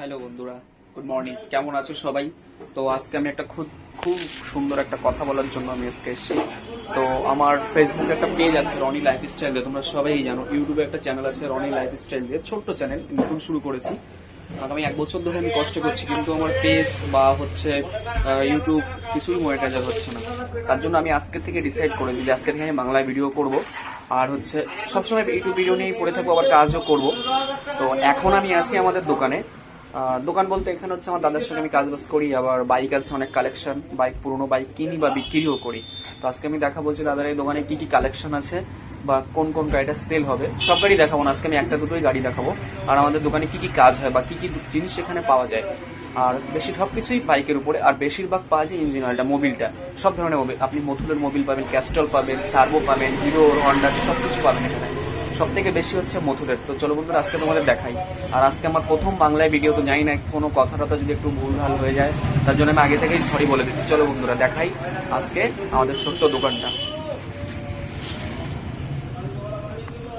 Hello বন্ধুরা, good morning. কেমন আছো সবাই? তো আজকে আমি একটা খুব খুব সুন্দর একটা কথা বলার জন্য আমি আজকে এসেছি। তো আমার ফেসবুকে একটা পেজ আছে রনি লাইফস্টাইল দিয়ে, তোমরা সবাই জানো। ইউটিউবে একটা চ্যানেল আছে রনি লাইফস্টাইল দিয়ে, ছোট্ট চ্যানেল, নতুন শুরু করেছি। আগামী 1 বছর ধরে আমি কষ্ট করছি, কিন্তু আমার পেজ বা হচ্ছে ইউটিউব কিছুই মনিটাইজার হচ্ছে না। তার জন্য আমি আজকে থেকে ডিসাইড করেছি যে আজকে থেকে আমি বাংলায় ভিডিও করব, আর হচ্ছে সবসময় ইউটিউব ভিডিও নিয়েই পড়ে থাকবো, আবার কাজও করব। তো এখন আমি আছি আমাদের দোকানে। দোকান বলতে এখানে হচ্ছে আমার দাদার সঙ্গে আমি কাজবাজ করি, আবার বাইক আছে অনেক কালেকশন, বাইক পুরোনো বাইক কিনি বা বিক্রিও করি। তো আজকে আমি দেখাবো যে দাদার এই দোকানে কি কি কালেকশন আছে বা কোন কোন গাড়িটা সেল হবে। সব গাড়ি দেখাবো না, আজকে আমি একটা দুটোই গাড়ি দেখাবো। আর আমাদের দোকানে কি কি কাজ হয় বা কি কি জিনিস এখানে পাওয়া যায়। আর বেশি সবকিছুই বাইকের উপরে, আর বেশিরভাগ পাওয়া যায় ইঞ্জিন অয়েলটা, মোবিলটা, সব ধরনের মোবিল। আপনি মথুলের মোবিল পাবেন, ক্যাস্টল পাবেন, সার্ভো পাবেন, হিরো হন্ডা, সবকিছু পাবেন এখানে। সব থেকে বেশি হচ্ছে মথুরের। তো চলো বন্ধুরা, আজকে তোমাদের দেখাই। আর আজকে আমার প্রথম বাংলায় ভিডিও, তো জানি না কোনো কথা টথা যদি একটু ভুলভাল হয়ে যায়, তার জন্য আমি আগে থেকেই সরি বলে দিচ্ছি। চলো বন্ধুরা, দেখাই আজকে আমাদের ছোট্ট দোকানটা।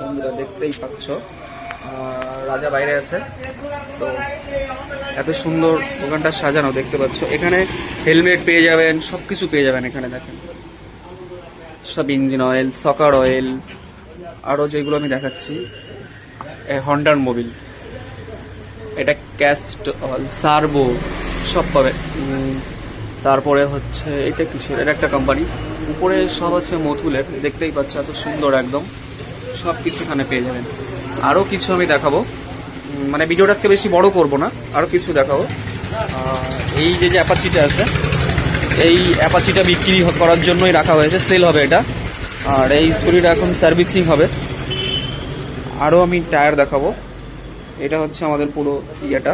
বন্ধুরা দেখতেই পাচ্ছ, রাজা বাইরে আছে। তো এত সুন্দর দোকানটা সাজানো দেখতে পাচ্ছ। এখানে হেলমেট পেয়ে যাবেন, সবকিছু পেয়ে যাবেন এখানে। দেখেন সব ইঞ্জিন অয়েল, সকার অয়েল, আরও যেগুলো আমি দেখাচ্ছি, হন্ডার মোবিল, এটা ক্যাস্ট অয়েল, সার্ভো, সব পাবে। তারপরে হচ্ছে এটা কিসের, এটা একটা কোম্পানি। উপরে সব আছে মথুলের, দেখতেই পাচ্ছ এত সুন্দর একদম। সব কিছু এখানে পেয়ে যাবেন। আরও কিছু আমি দেখাবো, মানে ভিডিওটা আজকে বেশি বড় করব না, আরও কিছু দেখাবো। এই যে অ্যাপাচিটা আছে, এই অ্যাপাচিটা বিক্রি করার জন্যই রাখা হয়েছে, সেল হবে এটা। আর এই স্কুটিটা এখন সার্ভিসিং হবে। আরও আমি টায়ার দেখাবো, এটা হচ্ছে আমাদের পুরো ইয়েটা।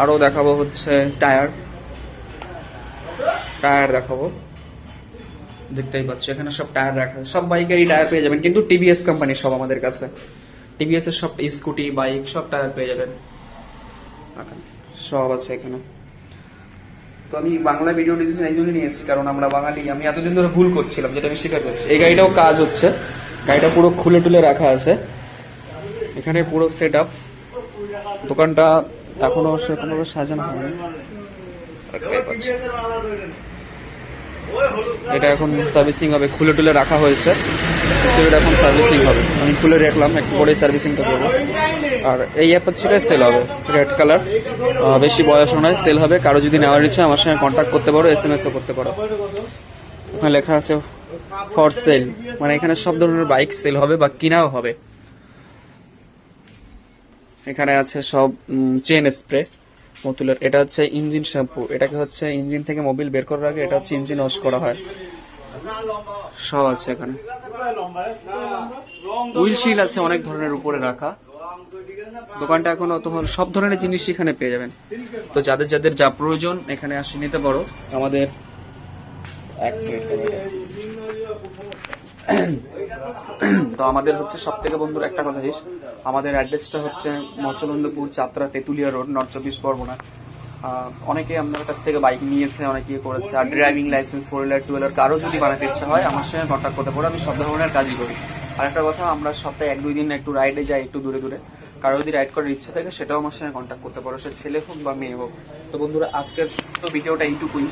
আরও দেখাবো হচ্ছে টায়ার টায়ার দেখাবো। দেখতেই পাচ্ছ এখানে সব টায়ার রাখা, সব বাইকেরই টায়ার পেয়ে যাবেন, কিন্তু টিভিএস কোম্পানির সব আমাদের কাছে। টিভিএস এর সব স্কুটি, বাইক, সব টায়ার পেয়ে যাবেন, সব আছে এখানে। তো আমি বাংলা ভিডিও ডিসিশন এই জন্য নিয়েছি, কারণ আমরা বাঙালি। আমি এতদিন ধরে ভুল করছিলাম, যেটা আমি স্বীকার করছি। এই গাড়িটাও কাজ হচ্ছে, গাড়িটা পুরো খুলে টুলে রাখা আছে এখানে, পুরো সেট আপ। দোকানটা এখনো সেরকমভাবে সাজানো হয়নি। এটা এখন সার্ভিসিং হবে, খুলে টুলে রাখা হয়েছে, সেটা এখন সার্ভিসিং হবে। আমি খুলে রাখলাম, একটু পরে সার্ভিসিংটা করবো। আর এই অ্যাপাচিটা সেল হবে, রেড কালার, বেশি বয়স নয়, সেল হবে। কারো যদি নেওয়ার ইচ্ছে আমার সঙ্গে কন্ট্যাক্ট করতে পারো, SMS-ও করতে পারো। ওখানে লেখা আছে ফর সেল, মানে এখানে সব ধরনের বাইক সেল হবে বা কিনাও হবে। এখানে আছে সব চেন স্প্রে মতুলের, এটা হচ্ছে ইঞ্জিন শ্যাম্পু, এটাকে হচ্ছে ইঞ্জিন থেকে মোবিল বের করার আগে এটা হচ্ছে ইঞ্জিন ওয়াশ করা হয়, সব আছে এখানে। হুইলশিল আছে অনেক ধরনের উপরে রাখা। দোকানটা এখনো তোমার সব ধরনের জিনিস এখানে পেয়ে যাবেন। তো যাদের যাদের যা প্রয়োজন এখানে আসে নিতে পারো। আমাদের তো আমাদের হচ্ছে সব থেকে বন্ধুর একটা কথা জিনিস, আমাদের অ্যাড্রেসটা হচ্ছে মৎস্যবন্ধপুর, চাতরা, তেঁতুলিয়া রোড, নর্থ 24 পরগনা। অনেকে আপনার কাছ থেকে বাইক নিয়েছে, অনেকে করেছে। আর ড্রাইভিং লাইসেন্স, 4 হুইলার 2 হুইলার কারো যদি বানাতে ইচ্ছা হয় আমার সঙ্গে কন্ট্যাক্ট করতে পারো, আমি সব ধরনের কাজই করি। আর একটা কথা, আমরা সপ্তাহে 1-2 দিন একটু রাইডে যাই, একটু দূরে দূরে। কারো যদি রাইড করার ইচ্ছা থাকে সেটাও আমার সঙ্গে কন্ট্যাক্ট করতে পারো, সে ছেলে হোক বা মেয়ে হোক। তো বন্ধুরা, আজকের তো ভিডিওটা এইটুকুই।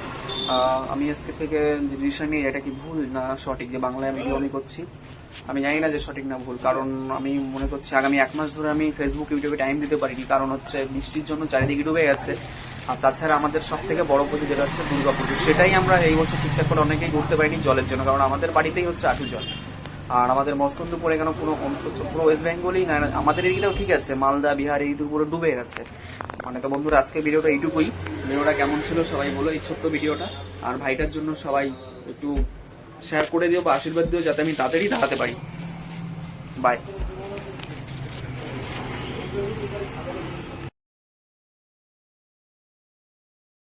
আমি আজকে থেকে যে ডিসিশন নিই, এটা কি ভুল না সঠিক যে বাংলায় ভিডিও আমি করছি, আমি জানি না যে সঠিক না ভুল। কারণ আমি মনে করছি আগামী 1 মাস ধরে আমি ফেসবুক, ইউটিউবে টাইম দিতে পারিনি, কারণ হচ্ছে বৃষ্টির জন্য চারিদিকে ডুবে গেছে। আর তাছাড়া আমাদের সব থেকে বড় পুজো যেটা হচ্ছে দুর্গাপুজো, সেটাই আমরা এই বছর ঠিকঠাক করে অনেকেই ঘুরতে পারিনি জলের জন্য, কারণ আমাদের বাড়িতেই হচ্ছে আটু জল। আর আমাদের মৎস্যবন্ধপুরে কেন পুরো ওয়েস্ট বেঙ্গলই না, আমাদের এদিকেও ঠিক আছে, মালদা, বিহার এই পুরো ডুবে গেছে মানে। তো বন্ধুরা, আজকে ভিডিওটা এইটুকুই। ভিডিওটা কেমন ছিল সবাই বলো, এই ছোট্ট ভিডিওটা। আর ভাইটার জন্য সবাই একটু শেয়ার করে দিও বা আশীর্বাদ দিও, যাতে আমি তাড়াতাড়ি দাঁড়াতে পারি। বাই।